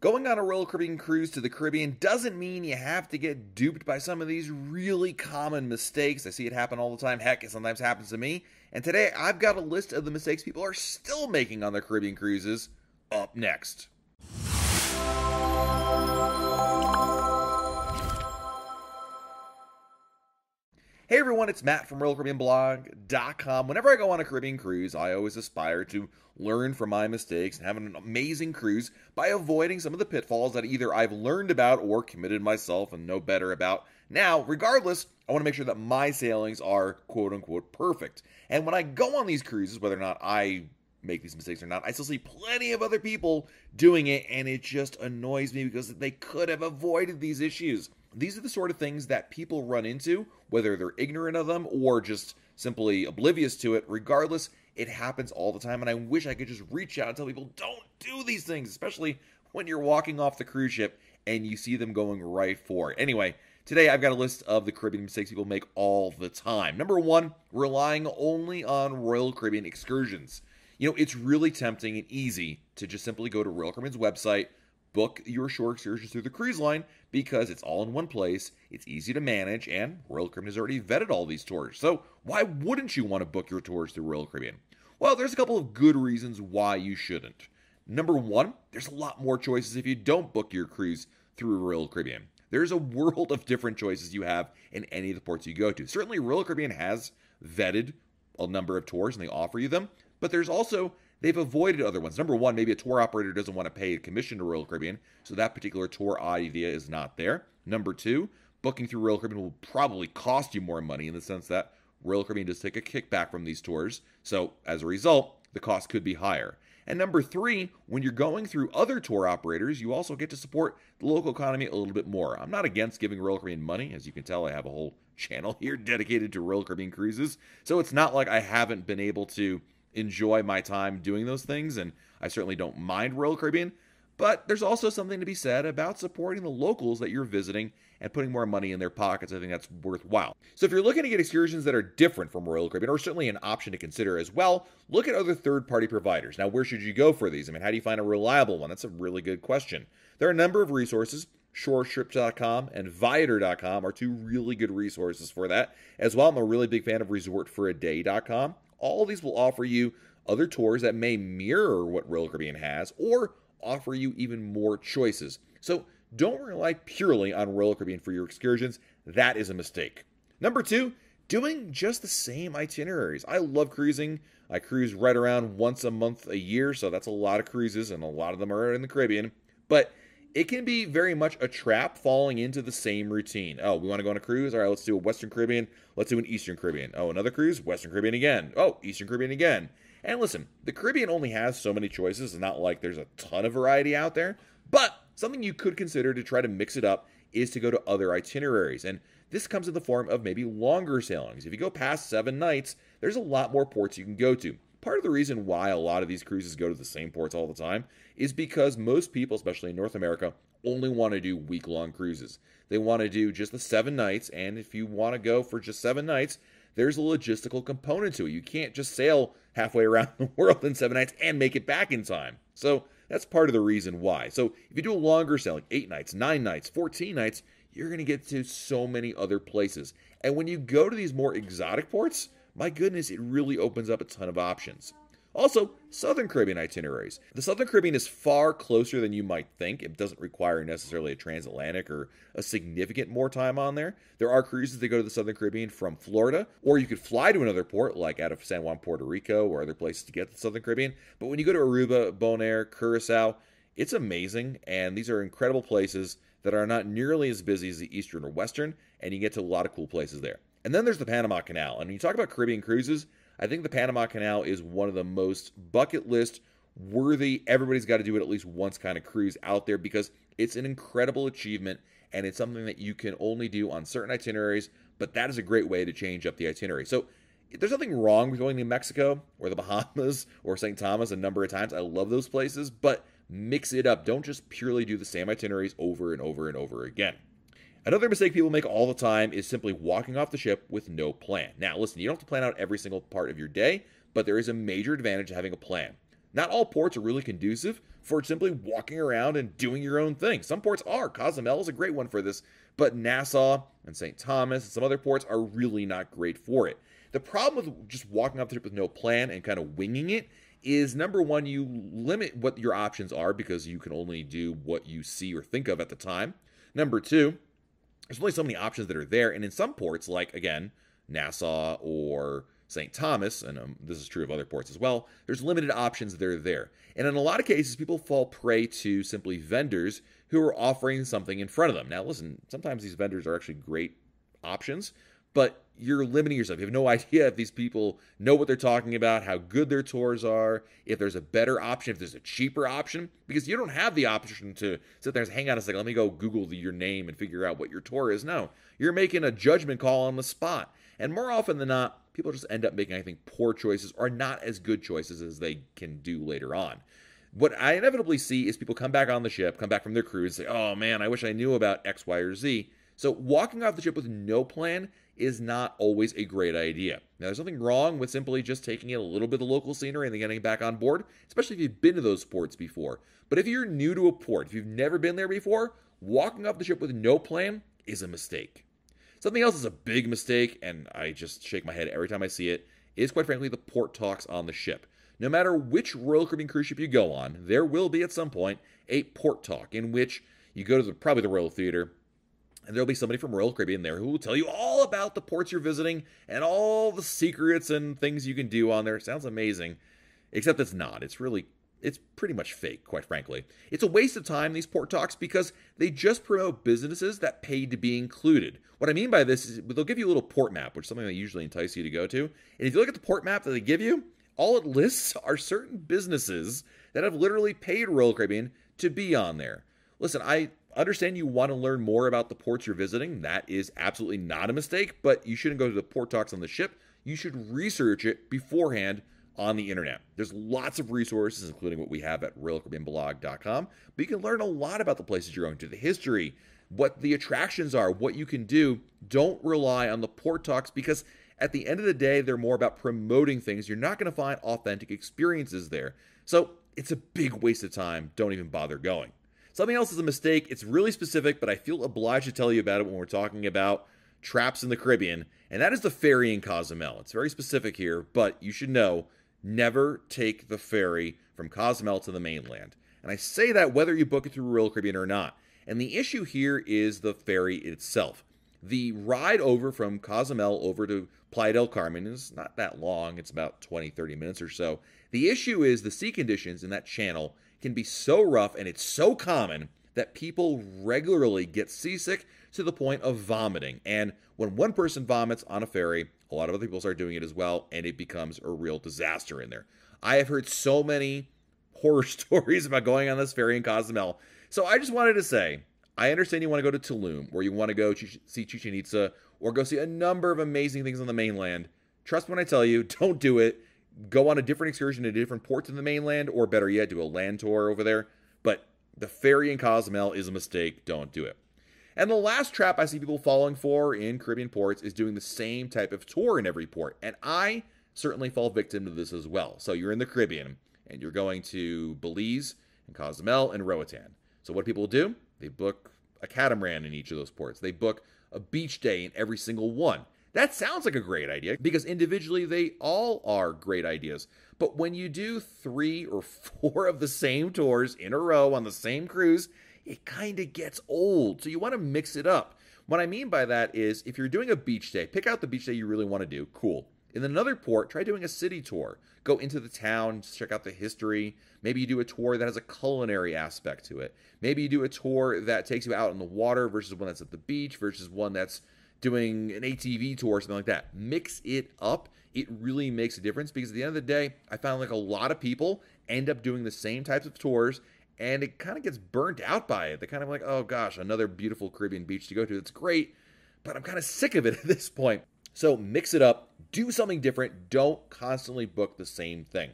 Going on a Royal Caribbean cruise to the Caribbean doesn't mean you have to get duped by some of these really common mistakes. I see it happen all the time. Heck, it sometimes happens to me. And today I've got a list of the mistakes people are still making on their Caribbean cruises up next. Hey everyone, it's Matt from RoyalCaribbeanBlog.com. Whenever I go on a Caribbean cruise, I always aspire to learn from my mistakes and have an amazing cruise by avoiding some of the pitfalls that either I've learned about or committed myself and know better about. Now, regardless, I want to make sure that my sailings are quote-unquote perfect. And when I go on these cruises, whether or not I make these mistakes or not, I still see plenty of other people doing it, and it just annoys me because they could have avoided these issues. These are the sort of things that people run into, whether they're ignorant of them or just simply oblivious to it. Regardless, it happens all the time, and I wish I could just reach out and tell people, don't do these things, especially when you're walking off the cruise ship and you see them going right for it. Anyway, today I've got a list of the Caribbean mistakes people make all the time. Number one, relying only on Royal Caribbean excursions. You know, it's really tempting and easy to just simply go to Royal Caribbean's website, book your shore excursions through the cruise line because it's all in one place, it's easy to manage, and Royal Caribbean has already vetted all these tours. So why wouldn't you want to book your tours through Royal Caribbean? Well, there's a couple of good reasons why you shouldn't. Number one, there's a lot more choices if you don't book your cruise through Royal Caribbean. There's a world of different choices you have in any of the ports you go to. Certainly, Royal Caribbean has vetted a number of tours and they offer you them, but there's also they've avoided other ones. Number one, maybe a tour operator doesn't want to pay a commission to Royal Caribbean, so that particular tour idea is not there. Number two, booking through Royal Caribbean will probably cost you more money in the sense that Royal Caribbean does take a kickback from these tours, so as a result, the cost could be higher. And number three, when you're going through other tour operators, you also get to support the local economy a little bit more. I'm not against giving Royal Caribbean money. As you can tell, I have a whole channel here dedicated to Royal Caribbean cruises, so it's not like I haven't been able to enjoy my time doing those things, and I certainly don't mind Royal Caribbean, but there's also something to be said about supporting the locals that you're visiting and putting more money in their pockets. I think that's worthwhile. So if you're looking to get excursions that are different from Royal Caribbean, or certainly an option to consider as well, look at other third-party providers. Now, where should you go for these? I mean, how do you find a reliable one? That's a really good question. There are a number of resources. ShoreTrip.com and Viator.com are two really good resources for that. As well, I'm a really big fan of ResortForADay.com. All of these will offer you other tours that may mirror what Royal Caribbean has or offer you even more choices. So don't rely purely on Royal Caribbean for your excursions. That is a mistake. Number two, doing just the same itineraries. I love cruising. I cruise right around once a month a year, so that's a lot of cruises, and a lot of them are in the Caribbean. But it can be very much a trap falling into the same routine. Oh, we want to go on a cruise? All right, let's do a Western Caribbean. Let's do an Eastern Caribbean. Oh, another cruise? Western Caribbean again. Oh, Eastern Caribbean again. And listen, the Caribbean only has so many choices. It's not like there's a ton of variety out there. But something you could consider to try to mix it up is to go to other itineraries. And this comes in the form of maybe longer sailings. If you go past 7 nights, there's a lot more ports you can go to. Part of the reason why a lot of these cruises go to the same ports all the time is because most people, especially in North America, only want to do week-long cruises. They want to do just the 7 nights, and if you want to go for just 7 nights, there's a logistical component to it. You can't just sail halfway around the world in 7 nights and make it back in time. So that's part of the reason why. So if you do a longer sailing, 8 nights, 9 nights, 14 nights, you're going to get to so many other places. And when you go to these more exotic ports, my goodness, it really opens up a ton of options. Also, Southern Caribbean itineraries. The Southern Caribbean is far closer than you might think. It doesn't require necessarily a transatlantic or a significant more time on there. There are cruises that go to the Southern Caribbean from Florida, or you could fly to another port, like out of San Juan, Puerto Rico, or other places to get to the Southern Caribbean. But when you go to Aruba, Bonaire, Curacao, it's amazing, and these are incredible places that are not nearly as busy as the Eastern or Western, and you get to a lot of cool places there. And then there's the Panama Canal. And when you talk about Caribbean cruises, I think the Panama Canal is one of the most bucket list worthy, everybody's got to do it at least once kind of cruise out there because it's an incredible achievement and it's something that you can only do on certain itineraries, but that is a great way to change up the itinerary. So there's nothing wrong with going to Mexico or the Bahamas or St. Thomas a number of times. I love those places, but mix it up. Don't just purely do the same itineraries over and over and over again. Another mistake people make all the time is simply walking off the ship with no plan. Now, listen, you don't have to plan out every single part of your day, but there is a major advantage to having a plan. Not all ports are really conducive for simply walking around and doing your own thing. Some ports are. Cozumel is a great one for this, but Nassau and St. Thomas and some other ports are really not great for it. The problem with just walking off the ship with no plan and kind of winging it is, number one, you limit what your options are because you can only do what you see or think of at the time. Number two, there's only so many options that are there, and in some ports, like, again, Nassau or St. Thomas, and this is true of other ports as well, there's limited options that are there. And in a lot of cases, people fall prey to simply vendors who are offering something in front of them. Now, listen, sometimes these vendors are actually great options, but you're limiting yourself. You have no idea if these people know what they're talking about, how good their tours are, if there's a better option, if there's a cheaper option, because you don't have the option to sit there and say, hang on a second, let me go Google your name and figure out what your tour is. No, you're making a judgment call on the spot. And more often than not, people just end up making, I think, poor choices or not as good choices as they can do later on. What I inevitably see is people come back on the ship, come back from their cruise, say, oh man, I wish I knew about X, Y, or Z. So walking off the ship with no plan is not always a great idea. Now, there's nothing wrong with simply just taking in a little bit of the local scenery and then getting back on board, especially if you've been to those ports before. But if you're new to a port, if you've never been there before, walking off the ship with no plan is a mistake. Something else is a big mistake, and I just shake my head every time I see it, is quite frankly the port talks on the ship. No matter which Royal Caribbean cruise ship you go on, there will be at some point a port talk in which you go to probably the Royal Theater, and there'll be somebody from Royal Caribbean there who will tell you all about the ports you're visiting and all the secrets and things you can do on there. It sounds amazing, except it's not. It's pretty much fake, quite frankly. It's a waste of time, these port talks, because they just promote businesses that pay to be included. What I mean by this is they'll give you a little port map, which is something they usually entice you to go to. And if you look at the port map that they give you, all it lists are certain businesses that have literally paid Royal Caribbean to be on there. Listen, I understand you want to learn more about the ports you're visiting. That is absolutely not a mistake, but you shouldn't go to the port talks on the ship. You should research it beforehand on the internet. There's lots of resources, including what we have at RoyalCaribbeanBlog.com, but you can learn a lot about the places you're going to, the history, what the attractions are, what you can do. Don't rely on the port talks because at the end of the day, they're more about promoting things. You're not going to find authentic experiences there. So it's a big waste of time. Don't even bother going. Something else is a mistake. It's really specific, but I feel obliged to tell you about it when we're talking about traps in the Caribbean, and that is the ferry in Cozumel. It's very specific here, but you should know, never take the ferry from Cozumel to the mainland. And I say that whether you book it through Royal Caribbean or not. And the issue here is the ferry itself. The ride over from Cozumel over to Playa del Carmen is not that long. It's about 20, 30 minutes or so. The issue is the sea conditions in that channel can be so rough, and it's so common that people regularly get seasick to the point of vomiting. And when one person vomits on a ferry, a lot of other people start doing it as well, and it becomes a real disaster in there. I have heard so many horror stories about going on this ferry in Cozumel. So I just wanted to say, I understand you want to go to Tulum, or you want to go see Chichen Itza, or go see a number of amazing things on the mainland. Trust me when I tell you, don't do it. Go on a different excursion to a different port in the mainland, or better yet, do a land tour over there. But the ferry in Cozumel is a mistake. Don't do it. And the last trap I see people falling for in Caribbean ports is doing the same type of tour in every port. And I certainly fall victim to this as well. So you're in the Caribbean, and you're going to Belize and Cozumel and Roatan. So what people do, they book a catamaran in each of those ports. They book a beach day in every single one. That sounds like a great idea because individually they all are great ideas. But when you do 3 or 4 of the same tours in a row on the same cruise, it kind of gets old. So you want to mix it up. What I mean by that is if you're doing a beach day, pick out the beach day you really want to do. Cool. In another port, try doing a city tour. Go into the town, check out the history. Maybe you do a tour that has a culinary aspect to it. Maybe you do a tour that takes you out on the water versus one that's at the beach versus one that's doing an ATV tour or something like that. Mix it up. It really makes a difference because at the end of the day, I found like a lot of people end up doing the same types of tours and it kind of gets burnt out by it. They're kind of like, oh gosh, another beautiful Caribbean beach to go to. It's great, but I'm kind of sick of it at this point. So mix it up. Do something different. Don't constantly book the same thing.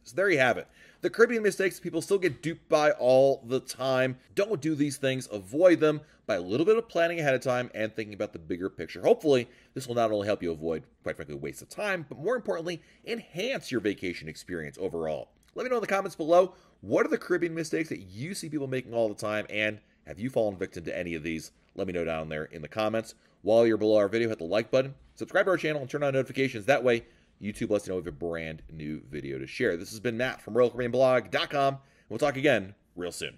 So there you have it. The Caribbean mistakes people still get duped by all the time. Don't do these things. Avoid them by a little bit of planning ahead of time and thinking about the bigger picture. Hopefully, this will not only help you avoid, quite frankly, a waste of time, but more importantly, enhance your vacation experience overall. Let me know in the comments below, what are the Caribbean mistakes that you see people making all the time, and have you fallen victim to any of these? Let me know down there in the comments. While you're below our video, hit the like button, subscribe to our channel, and turn on notifications. That way, YouTube lets you know we have a brand new video to share. This has been Matt from RoyalCaribbeanBlog.com, and we'll talk again real soon.